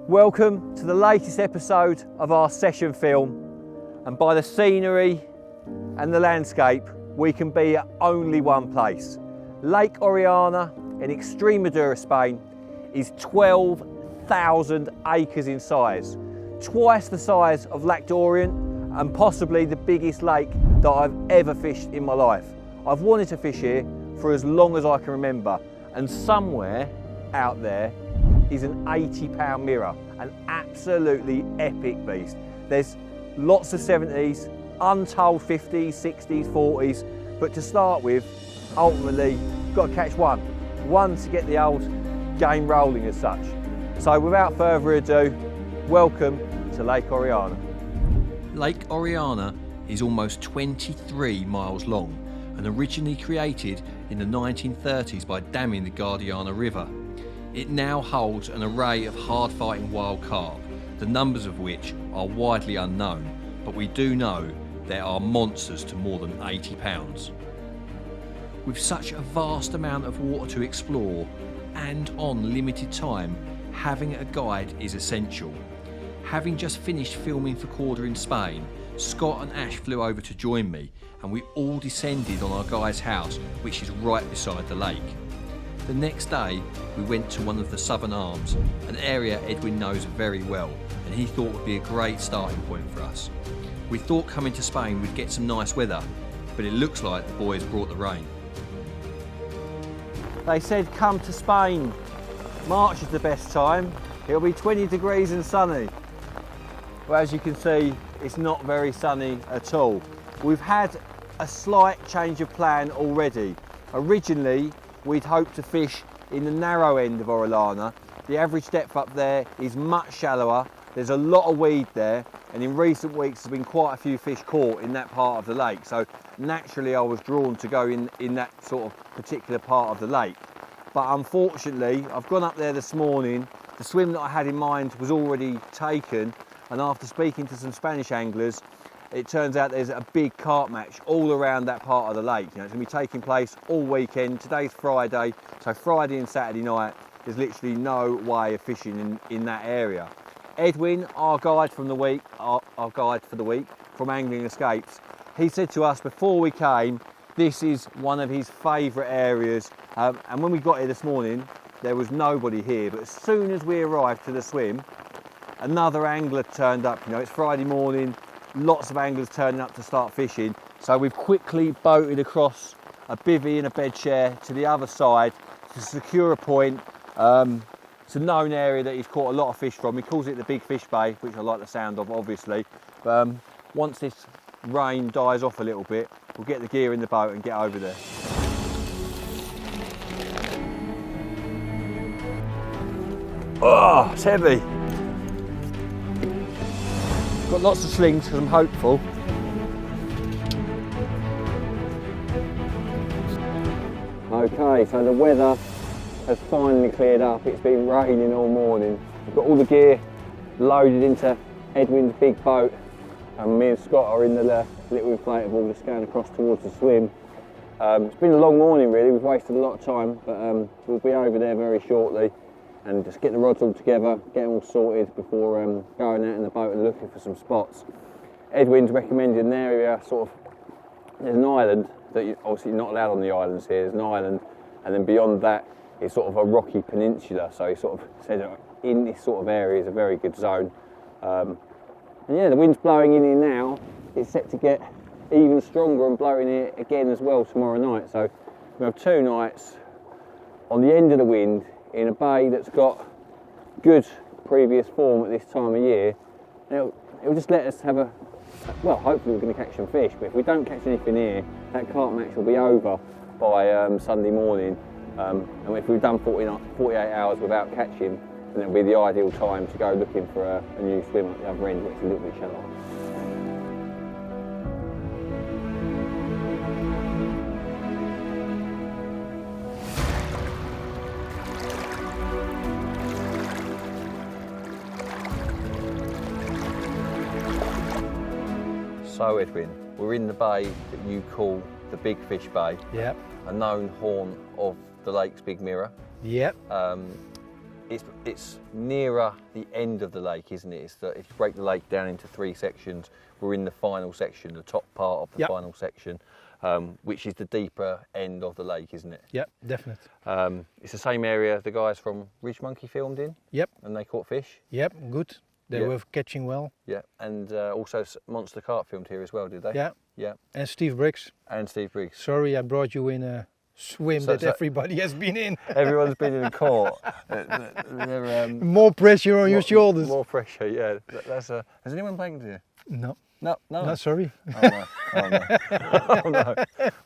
Welcome to the latest episode of our session film, and by the scenery and the landscape we can be at only one place. Lake Orellana in Extremadura, Spain is 12,000 acres in size, twice the size of Lake Darrell and possibly the biggest lake that I've ever fished in my life. I've wanted to fish here for as long as I can remember, and somewhere out there is an 80-pound mirror, an absolutely epic beast. There's lots of 70s, untold 50s, 60s, 40s, but to start with, ultimately, you've got to catch one to get the old game rolling as such. So without further ado, welcome to Lake Orellana. Lake Orellana is almost 23 miles long and originally created in the 1930s by damming the Guadiana River. It now holds an array of hard-fighting wild carp, the numbers of which are widely unknown, but we do know there are monsters to more than 80 pounds. With such a vast amount of water to explore and on limited time, having a guide is essential. Having just finished filming for Corda in Spain, Scott and Ash flew over to join me and we all descended on our guide's house, which is right beside the lake. The next day we went to one of the southern arms, an area Edwin knows very well and he thought would be a great starting point for us. We thought coming to Spain we'd get some nice weather, but it looks like the boys brought the rain. They said come to Spain, March is the best time, it'll be 20 degrees and sunny. Well, as you can see, it's not very sunny at all. We've had a slight change of plan already. Originally, we'd hoped to fish in the narrow end of Orellana. The average depth up there is much shallower. There's a lot of weed there, and in recent weeks there's been quite a few fish caught in that part of the lake. So naturally I was drawn to go in that sort of particular part of the lake. But unfortunately, I've gone up there this morning. The swim that I had in mind was already taken, and after speaking to some Spanish anglers, it turns out there's a big carp match all around that part of the lake. You know, it's going to be taking place all weekend. Today's Friday, so Friday and Saturday night, there's literally no way of fishing in that area. Edwin, our guide from the week, our guide for the week from Angling Escapes, he said to us before we came, this is one of his favourite areas. And when we got here this morning, there was nobody here. But as soon as we arrived to the swim, another angler turned up. You know, it's Friday morning, lots of anglers turning up to start fishing. So we've quickly boated across a bivvy and a bed chair to the other side to secure a point. It's a known area that he's caught a lot of fish from. He calls it the Big Fish Bay, which I like the sound of, obviously. But once this rain dies off a little bit, we'll get the gear in the boat and get over there. Oh, it's heavy. Got lots of slings because I'm hopeful. Okay, so the weather has finally cleared up. It's been raining all morning. We've got all the gear loaded into Edwin's big boat, and me and Scott are in the little inflatable just going across towards the swim. It's been a long morning really, we've wasted a lot of time, but we'll be over there very shortly and just get the rods all together, get them all sorted before going out in the boat and looking for some spots. Edwin's recommended an area, sort of, there's an island that obviously you're not allowed on the islands here, there's an island, and then beyond that it's sort of a rocky peninsula, so he sort of said that in this sort of area is a very good zone. And yeah, the wind's blowing in here now. It's set to get even stronger and blowing here again as well tomorrow night. So we have 2 nights on the end of the wind in a bay that's got good previous form at this time of year. It'll just let us have a, well, hopefully we're going to catch some fish, but if we don't catch anything here, that carp match will be over by Sunday morning. And if we've done 48 hours without catching, then it'll be the ideal time to go looking for a new swim at the other end where it's a little bit shallower. So Edwin, we're in the bay that you call the Big Fish Bay. Yep. A known haunt of the lake's big mirror. Yep. it's nearer the end of the lake, isn't it? It's if you break the lake down into 3 sections, we're in the final section, the top part of the final section, which is the deeper end of the lake, isn't it? Yeah, definitely. It's the same area the guys from Ridge Monkey filmed in. Yep. And they caught fish. Yep, good. They were catching well. Yeah, and also Monster Carp filmed here as well, did they? Yeah. Yeah. And Steve Briggs. And Steve Briggs. Sorry, I brought you in a swim that everybody has been in. Everyone's been in court. More pressure on your shoulders. More pressure, yeah. Has anyone blanked here? No. No. No, sorry. Oh no. Oh no. Oh no.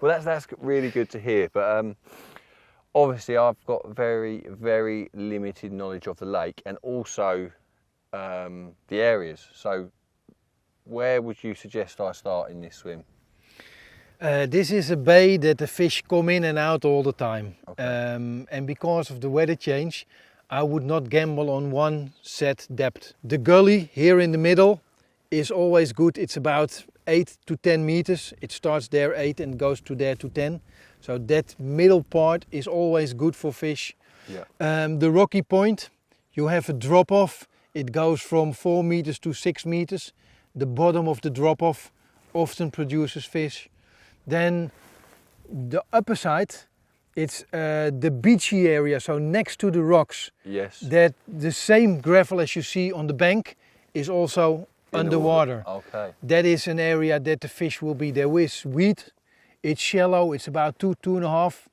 Well, that's really good to hear. But obviously, I've got very, very limited knowledge of the lake and also the areas. So, where would you suggest I start in this swim? This is a bay that the fish come in and out all the time. Okay. And because of the weather change, I would not gamble on one set depth. The gully here in the middle is always good. It's about 8 to 10 meters. It starts there 8 and goes to there to 10. So that middle part is always good for fish. Yeah. The rocky point, you have a drop off. It goes from 4 meters to 6 meters. The bottom of the drop off often produces fish. Then the upper side, it's the beachy area, so next to the rocks. Yes. That the same gravel as you see on the bank is also underwater. Okay. That is an area that the fish will be. There is weed. It's shallow. It's about 2.5,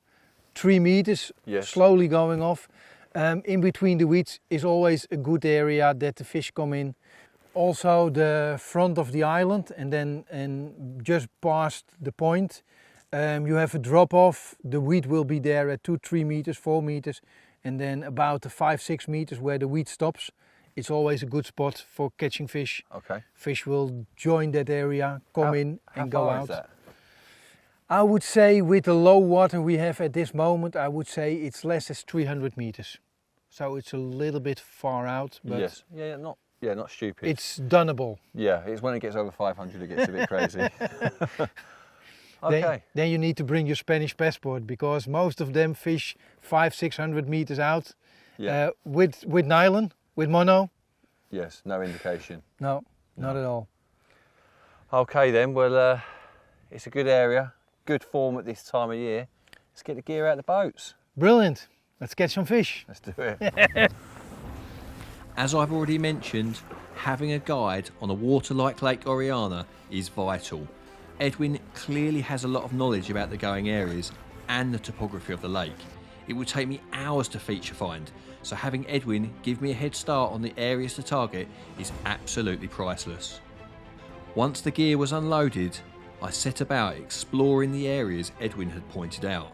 3 meters. Yes. Slowly going off. In between the weeds is always a good area that the fish come in. Also the front of the island and just past the point you have a drop off. The weed will be there at 2-3 meters, 4 meters, and then about 5-6 meters where the weed stops. It's always a good spot for catching fish. Okay. Fish will join that area, come in and go how far out. Is that? I would say with the low water we have at this moment, I would say it's less as 300 meters. So it's a little bit far out, but yes. Yeah, not stupid. it's doneable. Yeah, it's when it gets over 500 it gets a bit crazy. Okay. Then you need to bring your Spanish passport because most of them fish 500-600 meters out. Yeah. With nylon, with mono. Yes, no indication. No, not at all. Okay then, well it's a good area, good form at this time of year. Let's get the gear out of the boats. Brilliant. Let's catch some fish. Let's do it. As I've already mentioned, having a guide on a water like Lake Orellana is vital. Edwin clearly has a lot of knowledge about the going areas and the topography of the lake. It would take me hours to feature find, so having Edwin give me a head start on the areas to target is absolutely priceless. Once the gear was unloaded, I set about exploring the areas Edwin had pointed out.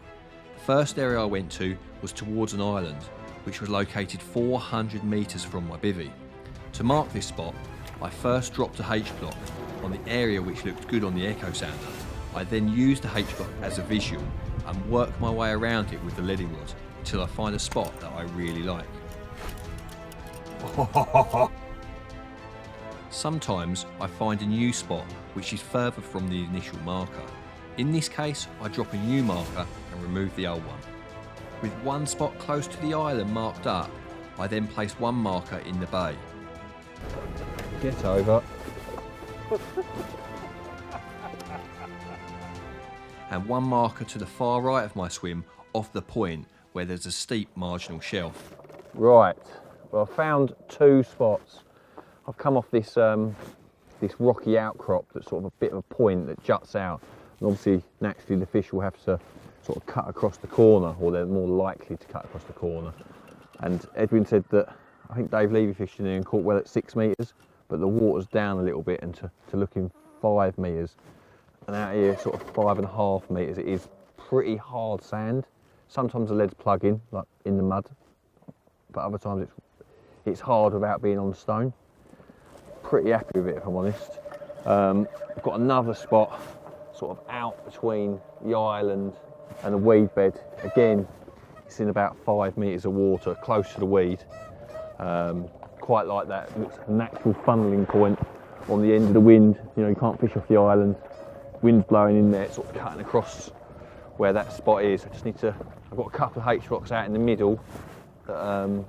The first area I went to was towards an island, which was located 400 metres from my bivvy. To mark this spot, I first dropped a H-block on the area which looked good on the echo sounder. I then used the H-block as a visual and worked my way around it with the leading rod until I find a spot that I really like. Sometimes I find a new spot which is further from the initial marker. In this case, I drop a new marker and remove the old one. With one spot close to the island marked up, I then place one marker in the bay. Get over. And one marker to the far right of my swim off the point where there's a steep marginal shelf. Right, well I found 2 spots. I've come off this this rocky outcrop that's sort of a bit of a point that juts out. And obviously, naturally the fish will have to sort of cut across the corner, or they're more likely to cut across the corner. And Edwin said that, I think Dave Levy fished in there and caught well at 6 metres, but the water's down a little bit and to looking 5 metres. And out here, sort of 5.5 metres, it is pretty hard sand. Sometimes the leads plug in, like in the mud, but other times it's hard without being on stone. Pretty happy with it, if I'm honest. I've got another spot sort of out between the island and a weed bed. Again, it's in about 5 metres of water, close to the weed. Quite like that. It's a natural funneling point on the end of the wind. You know, you can't fish off the island. Wind's blowing in there, it's sort of cutting across where that spot is. I just need to, I've got a couple of H-rocks out in the middle that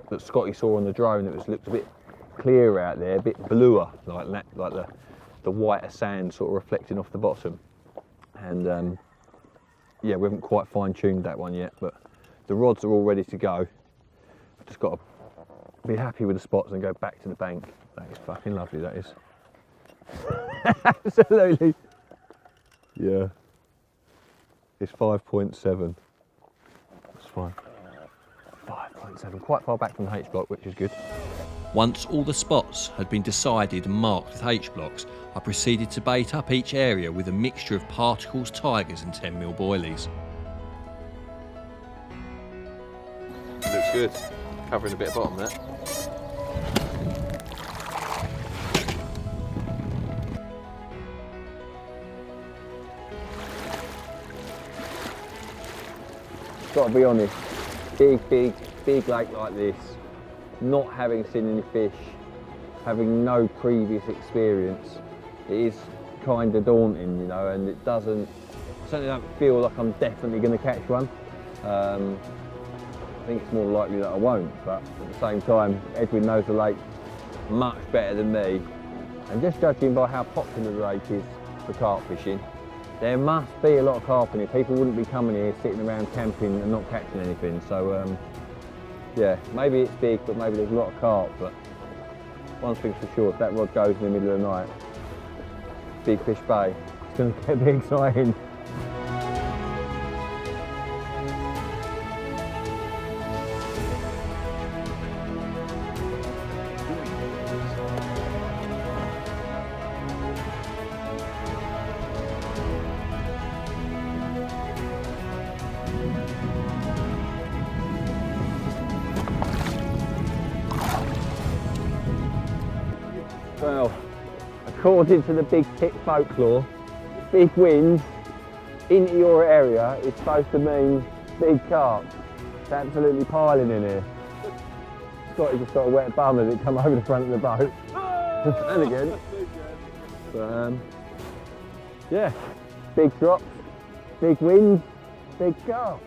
that Scotty saw on the drone. It looked a bit clearer out there, a bit bluer, like the whiter sand sort of reflecting off the bottom. And yeah, we haven't quite fine-tuned that one yet, but the rods are all ready to go. I've just got to be happy with the spots and go back to the bank. That is fucking lovely, that is. Absolutely. Yeah. It's 5.7. That's fine. 5.7, quite far back from the H-block, which is good. Once all the spots had been decided and marked with H-blocks, I proceeded to bait up each area with a mixture of particles, tigers and 10mm boilies. Looks good. Covering a bit of bottom there. Got to be honest, big lake like this, not having seen any fish, having no previous experience, it is kind of daunting, you know, and it certainly don't feel like I'm definitely going to catch one. I think it's more likely that I won't, but at the same time, Edwin knows the lake much better than me, and just judging by how popular the lake is for carp fishing, there must be a lot of carp in it. People wouldn't be coming here sitting around camping and not catching anything, so yeah, maybe it's big, but maybe there's a lot of carp. But one thing's for sure, if that rod goes in the middle of the night, Big Fish Bay, it's going to get a bit exciting. Well, according to the big tip folklore, big winds into your area is supposed to mean big carp. It's absolutely piling in here. Scotty just got a wet bum as it come over the front of the boat. And again. But, yeah, big drops, big winds, big carp.